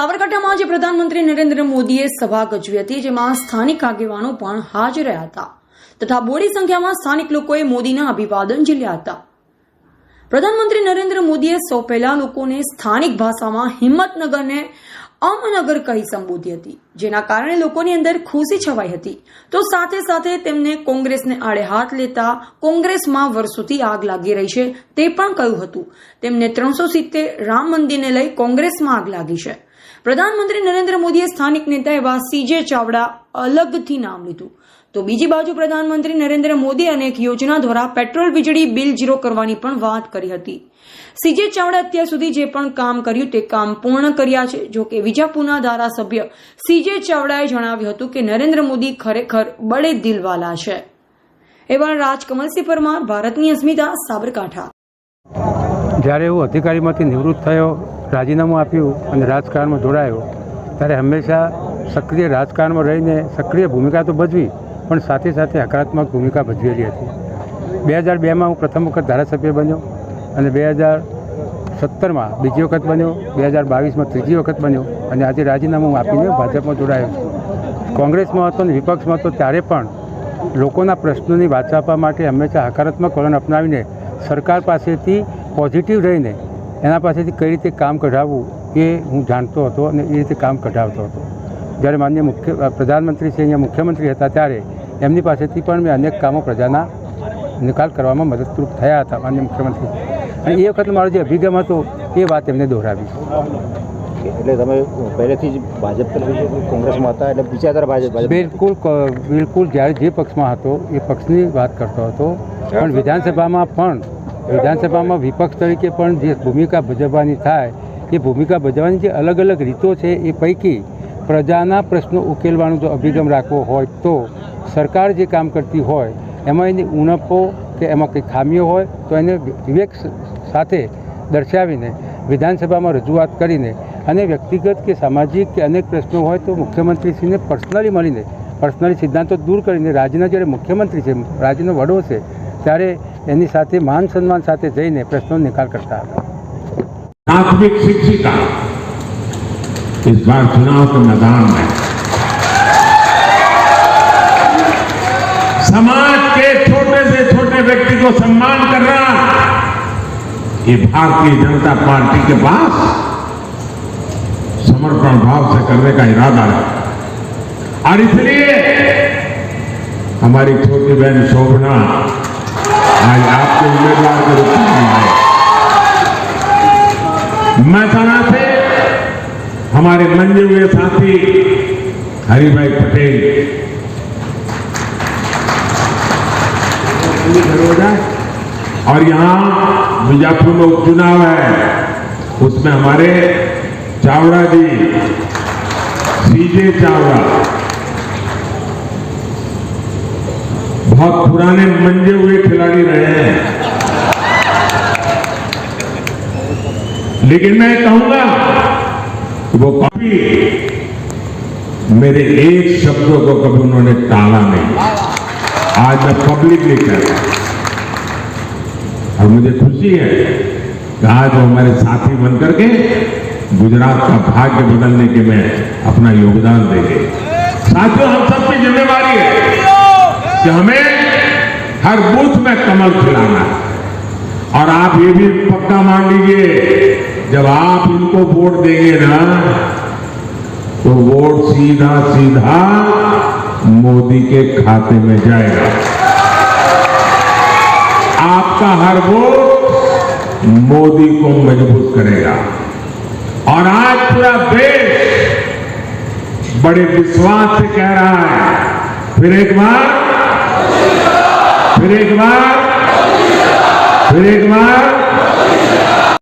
સાબરકાંઠામાં આજે પ્રધાનમંત્રી નરેન્દ્ર મોદીએ સભા ગજવી હતી, જેમાં સ્થાનિક આગેવાનો પણ હાજર રહ્યા હતા તથા બોડી સંખ્યામાં સ્થાનિક લોકોએ મોદીના અભિવાદન ઝીલ્યા હતા. પ્રધાનમંત્રી નરેન્દ્ર મોદીએ સૌ પહેલા લોકોને સ્થાનિક ભાષામાં હિંમતનગરને અમનગર કહી સંબોધી હતી, જેના કારણે લોકોની અંદર ખુશી છવાઈ હતી. તો સાથે સાથે તેમને કોંગ્રેસને આડે હાથ લેતા કોંગ્રેસમાં વર્ષોથી આગ લાગી રહી છે તે પણ કહ્યું હતું. તેમને 370 રામ મંદિરને લઈ કોંગ્રેસમાં આગ લાગી છે. પ્રધાનમંત્રી નરેન્દ્ર મોદીએ સ્થાનિક નેતા એવા CJ ચાવડા અલગથી નામ લીધું, તો બીજી બાજુ પ્રધાનમંત્રી નરેન્દ્ર મોદી અનેક યોજના દ્વારા પેટ્રોલ વીજળી બિલ ઝીરો કરવાની પણ વાત કરી હતી. CJ ચાવડા અત્યાર સુધી જે પણ કામ કર્યું તે કામ પૂર્ણ કર્યા છે. જો કે વિજાપુરના ધારાસભ્ય CJ ચાવડાએ જણાવ્યું હતું કે નરેન્દ્ર મોદી ખરેખર બડે દિલવાલા છે. એવા રાજકમલસિંહ પરમાર, ભારતની અસ્મિતા, સાબરકાંઠા. જ્યારે હું અધિકારીમાંથી નિવૃત્ત થયો, રાજીનામું આપ્યું અને રાજકારણમાં જોડાયો, ત્યારે હંમેશા સક્રિય રાજકારણમાં રહીને સક્રિય ભૂમિકા તો ભજવી, પણ સાથે સાથે હકારાત્મક ભૂમિકા ભજવેલી હતી. 2002માં હું પ્રથમ વખત ધારાસભ્ય બન્યો અને 2017માં બીજી વખત બન્યો, 2022માં ત્રીજી વખત બન્યો અને આજે રાજીનામું આપીને ભાજપમાં જોડાયો છું. કોંગ્રેસમાં હતો અને વિપક્ષમાં હતો ત્યારે પણ લોકોના પ્રશ્નોની વાત આપવા માટે હંમેશા હકારાત્મક વલણ અપનાવીને સરકાર પાસેથી પોઝિટિવ રહીને એના પાસેથી કઈ રીતે કામ કઢાવવું એ હું જાણતો હતો અને એ રીતે કામ કઢાવતો હતો. જ્યારે માનનીય પ્રધાનમંત્રી છે, અહીંયા મુખ્યમંત્રી હતા, ત્યારે એમની પાસેથી પણ મેં અનેક કામો પ્રજાના નિકાલ કરવામાં મદદરૂપ થયા હતા માનનીય મુખ્યમંત્રી. અને એ વખતે મારો જે અભિગમ હતો એ વાત એમને દોહરાવી. એટલે તમે પહેલેથી જ ભાજપ તરફી કોંગ્રેસમાં હતા, એટલે વિચારધારા ભાજપ? બિલકુલ જ્યારે જે પક્ષમાં હતો એ પક્ષની વાત કરતો હતો, પણ વિધાનસભામાં વિપક્ષ તરીકે પણ જે ભૂમિકા ભજવવાની થાય એ ભૂમિકા ભજવવાની જે અલગ અલગ રીતો છે એ પૈકી પ્રજાના પ્રશ્નો ઉકેલવાનો જો અભિગમ રાખવો હોય તો સરકાર જે કામ કરતી હોય એમાં એની ઉણપો કે એમાં કંઈ ખામીઓ હોય તો એને વિવેક સાથે દર્શાવીને વિધાનસભામાં રજૂઆત કરીને અને વ્યક્તિગત કે સામાજિક કે અનેક પ્રશ્નો હોય તો મુખ્યમંત્રીશ્રીને પર્સનલી મળીને પર્સનલી સિદ્ધાંતો દૂર કરીને રાજ્યના જ્યારે મુખ્યમંત્રી છે, રાજ્યનો વડો છે, ત્યારે એની સાથે માન સન્માન સાથે જઈને પ્રશ્નોનો નિકાલ કરતા હતા. प्राथमिक शिक्षिका इस बार चुनाव के मैदान में समाज के छोटे से छोटे व्यक्ति को सम्मान करना ये भारतीय जनता पार्टी के पास समर्पण भाव से करने का इरादा है. और इसलिए हमारी छोटी बहन शोभना आज आपके उम्मीदवार के रूप में आए. महसाना से हमारे मंजे हुए साथी हरिभाई पटेल और यहाँ बीजापुर में उपचुनाव है, उसमें हमारे चावड़ा जी CJ चावड़ा बहुत पुराने मंजे हुए खिलाड़ी रहे हैं. लेकिन मैं कहूंगा कि वो कभी मेरे एक शब्दों को कभी उन्होंने टाला नहीं. आज मैं पब्लिकली कह रहा हूं और मुझे खुशी है कि आज वो हमारे साथी बनकर के गुजरात का भाग्य बदलने के में अपना योगदान देंगे. साथियों, हम सबकी जिम्मेवारी है कि हमें हर बूथ में कमल खिलाना है. और आप ये भी पक्का मान लीजिए, जब आप इनको वोट देंगे ना तो वोट सीधा सीधा मोदी के खाते में जाएगा. आपका हर वोट मोदी को मजबूत करेगा. और आज पूरा देश बड़े विश्वास से कह रहा है, फिर एक बार